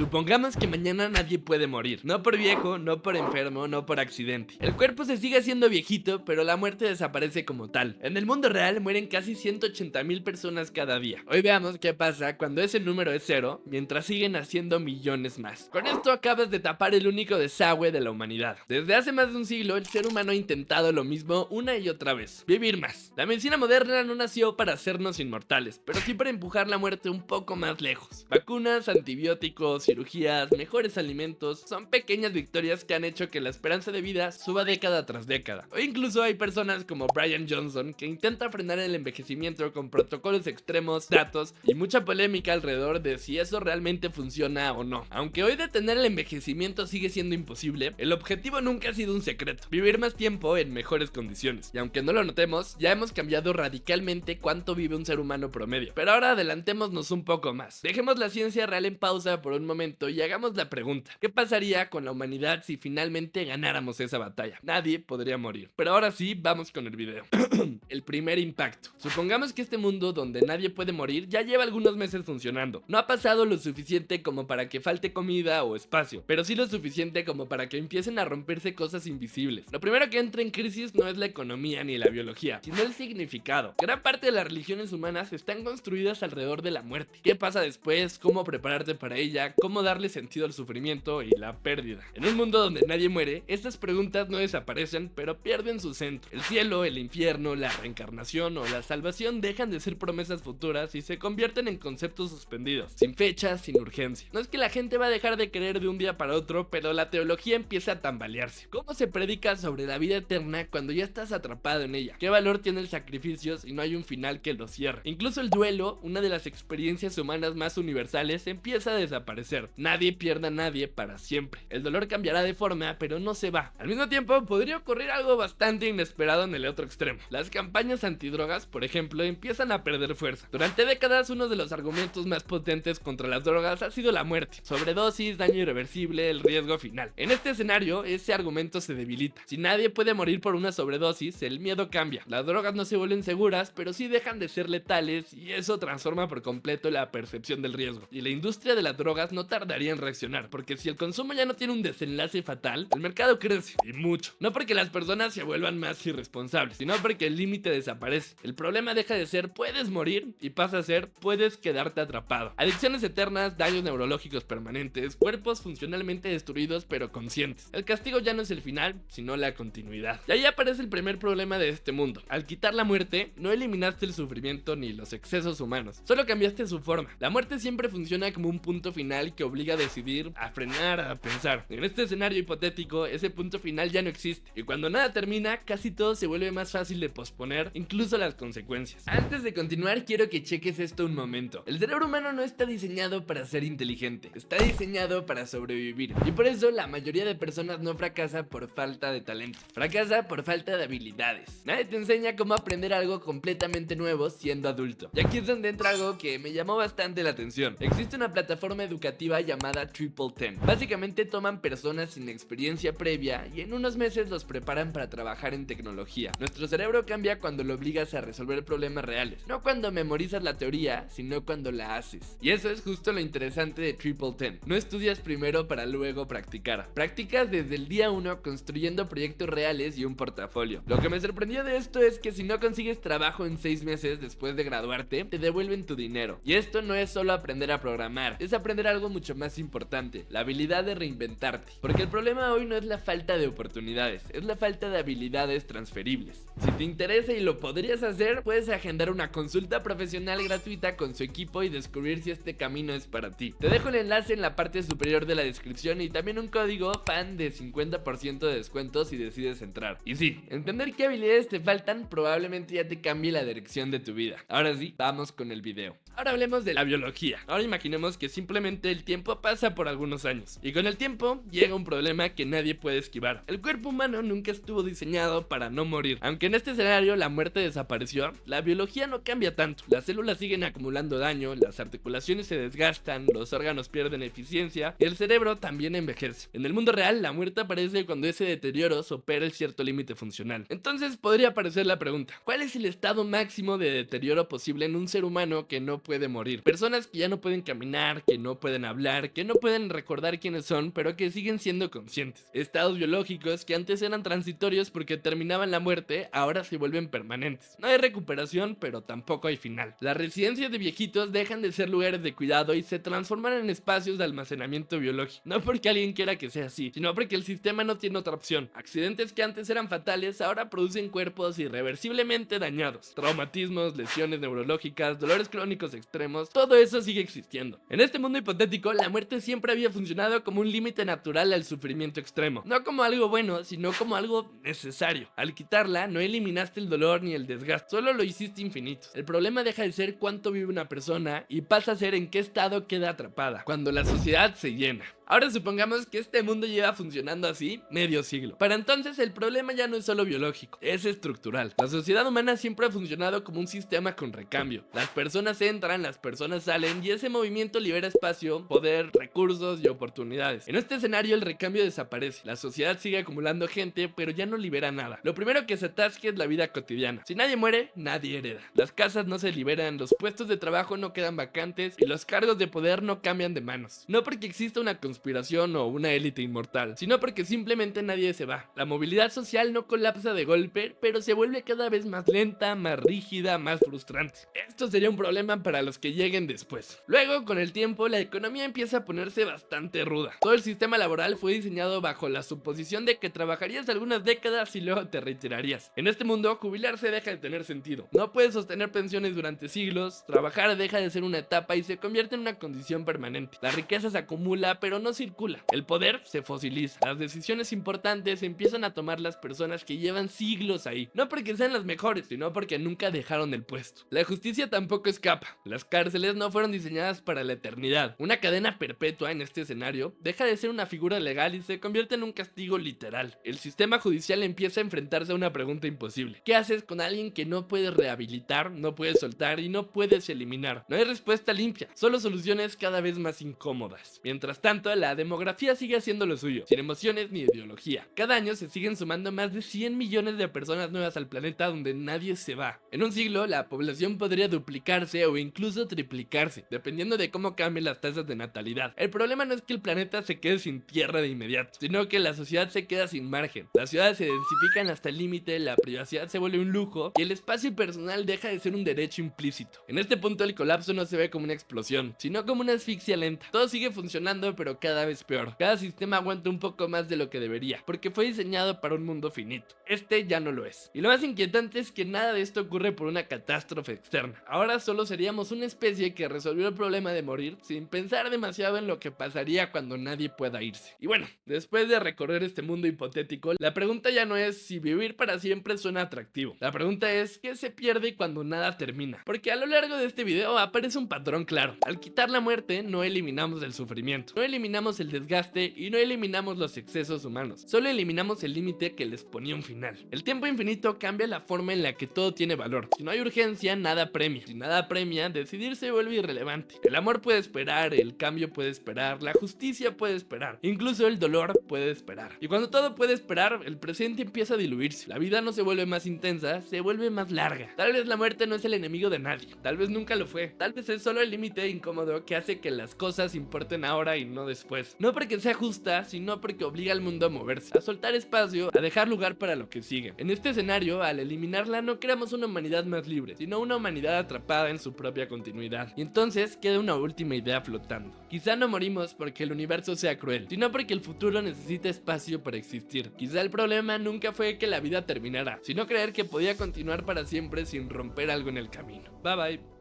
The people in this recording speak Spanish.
Supongamos que mañana nadie puede morir, no por viejo, no por enfermo, no por accidente. El cuerpo se sigue haciendo viejito, pero la muerte desaparece como tal. En el mundo real mueren casi 180,000 personas cada día. Hoy veamos qué pasa cuando ese número es cero, mientras siguen haciendo millones más. Con esto acabas de tapar el único desagüe de la humanidad. Desde hace más de un siglo, el ser humano ha intentado lo mismo una y otra vez: vivir más. La medicina moderna no nació para hacernos inmortales, pero sí para empujar la muerte un poco más lejos. Vacunas, antibióticos, cirugías, mejores alimentos, son pequeñas victorias que han hecho que la esperanza de vida suba década tras década. Hoy incluso hay personas como Brian Johnson que intenta frenar el envejecimiento con protocolos extremos, datos y mucha polémica alrededor de si eso realmente funciona o no. Aunque hoy detener el envejecimiento sigue siendo imposible, el objetivo nunca ha sido un secreto: vivir más tiempo en mejores condiciones. Y aunque no lo notemos, ya hemos cambiado radicalmente cuánto vive un ser humano promedio. Pero ahora adelantémonos un poco más. Dejemos la ciencia real en pausa por un momento y hagamos la pregunta: ¿qué pasaría con la humanidad si finalmente ganáramos esa batalla? Nadie podría morir. Pero ahora sí, vamos con el video. El primer impacto. Supongamos que este mundo donde nadie puede morir ya lleva algunos meses funcionando. No ha pasado lo suficiente como para que falte comida o espacio, pero sí lo suficiente como para que empiecen a romperse cosas invisibles. Lo primero que entra en crisis no es la economía ni la biología, sino el significado. Gran parte de las religiones humanas están construidas alrededor de la muerte. ¿Qué pasa después? ¿Cómo prepararte para ella? ¿Cómo darle sentido al sufrimiento y la pérdida? En un mundo donde nadie muere, estas preguntas no desaparecen, pero pierden su centro. El cielo, el infierno, la reencarnación o la salvación dejan de ser promesas futuras y se convierten en conceptos suspendidos, sin fecha, sin urgencia. No es que la gente va a dejar de creer de un día para otro, pero la teología empieza a tambalearse. ¿Cómo se predica sobre la vida eterna cuando ya estás atrapado en ella? ¿Qué valor tiene el sacrificio si no hay un final que lo cierre? Incluso el duelo, una de las experiencias humanas más universales, empieza a desaparecer. Nadie pierde a nadie para siempre. El dolor cambiará de forma, pero no se va. Al mismo tiempo, podría ocurrir algo bastante inesperado en el otro extremo. Las campañas antidrogas, por ejemplo, empiezan a perder fuerza. Durante décadas, uno de los argumentos más potentes contra las drogas ha sido la muerte: sobredosis, daño irreversible, el riesgo final. En este escenario, ese argumento se debilita. Si nadie puede morir por una sobredosis, el miedo cambia. Las drogas no se vuelven seguras, pero sí dejan de ser letales, y eso transforma por completo la percepción del riesgo. Y la industria de las drogas no tardaría en reaccionar, porque si el consumo ya no tiene un desenlace fatal, el mercado crece, y mucho. No porque las personas se vuelvan más irresponsables, sino porque el límite desaparece. El problema deja de ser puedes morir y pasa a ser puedes quedarte atrapado. Adicciones eternas, daños neurológicos permanentes, cuerpos funcionalmente destruidos pero conscientes. El castigo ya no es el final, sino la continuidad. Y ahí aparece el primer problema de este mundo. Al quitar la muerte, no eliminaste el sufrimiento ni los excesos humanos, solo cambiaste su forma. La muerte siempre funciona como un punto final que obliga a decidir, a frenar, a pensar. En este escenario hipotético, ese punto final ya no existe, y cuando nada termina, casi todo se vuelve más fácil de posponer, incluso las consecuencias. Antes de continuar, quiero que cheques esto un momento. El cerebro humano no está diseñado para ser inteligente, está diseñado para sobrevivir, y por eso la mayoría de personas no fracasa por falta de talento, fracasa por falta de habilidades. Nadie te enseña cómo aprender algo completamente nuevo siendo adulto. Y aquí es donde entra algo que me llamó bastante la atención. Existe una plataforma educativa llamada Triple Ten. Básicamente toman personas sin experiencia previa y en unos meses los preparan para trabajar en tecnología. Nuestro cerebro cambia cuando lo obligas a resolver problemas reales, no cuando memorizas la teoría, sino cuando la haces. Y eso es justo lo interesante de Triple Ten. No estudias primero para luego practicar. Practicas desde el día 1 construyendo proyectos reales y un portafolio. Lo que me sorprendió de esto es que si no consigues trabajo en 6 meses después de graduarte, te devuelven tu dinero. Y esto no es solo aprender a programar, es aprender algo mucho más importante: la habilidad de reinventarte. Porque el problema hoy no es la falta de oportunidades, es la falta de habilidades transferibles. Si te interesa y lo podrías hacer, puedes agendar una consulta profesional gratuita con su equipo y descubrir si este camino es para ti. Te dejo el enlace en la parte superior de la descripción y también un código FAN de 50% de descuento si decides entrar. Y sí, entender qué habilidades te faltan probablemente ya te cambie la dirección de tu vida. Ahora sí, vamos con el video. Ahora hablemos de la biología. Ahora imaginemos que simplemente el tiempo pasa por algunos años, y con el tiempo llega un problema que nadie puede esquivar. El cuerpo humano nunca estuvo diseñado para no morir. Aunque en este escenario la muerte desapareció, la biología no cambia tanto. Las células siguen acumulando daño, las articulaciones se desgastan, los órganos pierden eficiencia y el cerebro también envejece. En el mundo real, la muerte aparece cuando ese deterioro supera el cierto límite funcional. Entonces podría aparecer la pregunta: ¿cuál es el estado máximo de deterioro posible en un ser humano que no puede morir? Personas que ya no pueden caminar, que no pueden hablar, que no pueden recordar quiénes son, pero que siguen siendo conscientes. Estados biológicos que antes eran transitorios porque terminaban la muerte, ahora se vuelven permanentes. No hay recuperación, pero tampoco hay final. Las residencias de viejitos dejan de ser lugares de cuidado y se transforman en espacios de almacenamiento biológico. No porque alguien quiera que sea así, sino porque el sistema no tiene otra opción. Accidentes que antes eran fatales ahora producen cuerpos irreversiblemente dañados. Traumatismos, lesiones neurológicas, dolores crónicos extremos, todo eso sigue existiendo. En este mundo hipotético, la muerte siempre había funcionado como un límite natural al sufrimiento extremo. No como algo bueno, sino como algo necesario. Al quitarla, no eliminaste el dolor ni el desgaste, solo lo hiciste infinito. El problema deja de ser cuánto vive una persona y pasa a ser en qué estado queda atrapada, cuando la sociedad se llena. Ahora supongamos que este mundo lleva funcionando así medio siglo. Para entonces el problema ya no es solo biológico, es estructural. La sociedad humana siempre ha funcionado como un sistema con recambio. Las personas entran, las personas salen y ese movimiento libera espacio, poder, recursos y oportunidades. En este escenario el recambio desaparece. La sociedad sigue acumulando gente, pero ya no libera nada. Lo primero que se atasque es la vida cotidiana. Si nadie muere, nadie hereda. Las casas no se liberan, los puestos de trabajo no quedan vacantes y los cargos de poder no cambian de manos. No porque exista una conspiración o una élite inmortal, sino porque simplemente nadie se va. La movilidad social no colapsa de golpe, pero se vuelve cada vez más lenta, más rígida, más frustrante. Esto sería un problema para los que lleguen después. Luego, con el tiempo, la economía empieza a ponerse bastante ruda. Todo el sistema laboral fue diseñado bajo la suposición de que trabajarías algunas décadas y luego te retirarías. En este mundo, jubilarse deja de tener sentido. No puedes sostener pensiones durante siglos, trabajar deja de ser una etapa y se convierte en una condición permanente. La riqueza se acumula, pero no circula. El poder se fosiliza. Las decisiones importantes empiezan a tomar las personas que llevan siglos ahí. No porque sean las mejores, sino porque nunca dejaron el puesto. La justicia tampoco escapa. Las cárceles no fueron diseñadas para la eternidad. Una cadena perpetua en este escenario deja de ser una figura legal y se convierte en un castigo literal. El sistema judicial empieza a enfrentarse a una pregunta imposible. ¿Qué haces con alguien que no puedes rehabilitar, no puedes soltar y no puedes eliminar? No hay respuesta limpia, solo soluciones cada vez más incómodas. Mientras tanto, la demografía sigue haciendo lo suyo, sin emociones ni ideología. Cada año se siguen sumando más de 100 millones de personas nuevas al planeta donde nadie se va. En un siglo, la población podría duplicarse o incluso triplicarse, dependiendo de cómo cambien las tasas de natalidad. El problema no es que el planeta se quede sin tierra de inmediato, sino que la sociedad se queda sin margen. Las ciudades se densifican hasta el límite, la privacidad se vuelve un lujo y el espacio personal deja de ser un derecho implícito. En este punto el colapso no se ve como una explosión, sino como una asfixia lenta. Todo sigue funcionando, pero cada vez peor. Cada sistema aguanta un poco más de lo que debería, porque fue diseñado para un mundo finito. Este ya no lo es. Y lo más inquietante es que nada de esto ocurre por una catástrofe externa. Ahora solo seríamos una especie que resolvió el problema de morir sin pensar demasiado en lo que pasaría cuando nadie pueda irse. Y bueno, después de recorrer este mundo hipotético, la pregunta ya no es si vivir para siempre suena atractivo. La pregunta es ¿qué se pierde cuando nada termina? Porque a lo largo de este video aparece un patrón claro. Al quitar la muerte no eliminamos el sufrimiento, no eliminamos el desgaste y no eliminamos los excesos humanos. Solo eliminamos el límite que les ponía un final. El tiempo infinito cambia la forma en la que todo tiene valor. Si no hay urgencia, nada premia. Si nada premia, decidir se vuelve irrelevante. El amor puede esperar, el cambio puede esperar, la justicia puede esperar, incluso el dolor puede esperar. Y cuando todo puede esperar, el presente empieza a diluirse. La vida no se vuelve más intensa, se vuelve más larga. Tal vez la muerte no es el enemigo de nadie, tal vez nunca lo fue, tal vez es solo el límite incómodo que hace que las cosas importen ahora y no después. No porque sea justa, sino porque obliga al mundo a moverse, a soltar espacio, a dejar lugar para lo que sigue. En este escenario, al eliminarla no creamos una humanidad más libre, sino una humanidad atrapada en su propia continuidad. Y entonces queda una última idea flotando. Quizá no morimos porque el universo sea cruel, sino porque el futuro necesita espacio para existir. Quizá el problema nunca fue que la vida terminara, sino creer que podía continuar para siempre sin romper algo en el camino. Bye bye.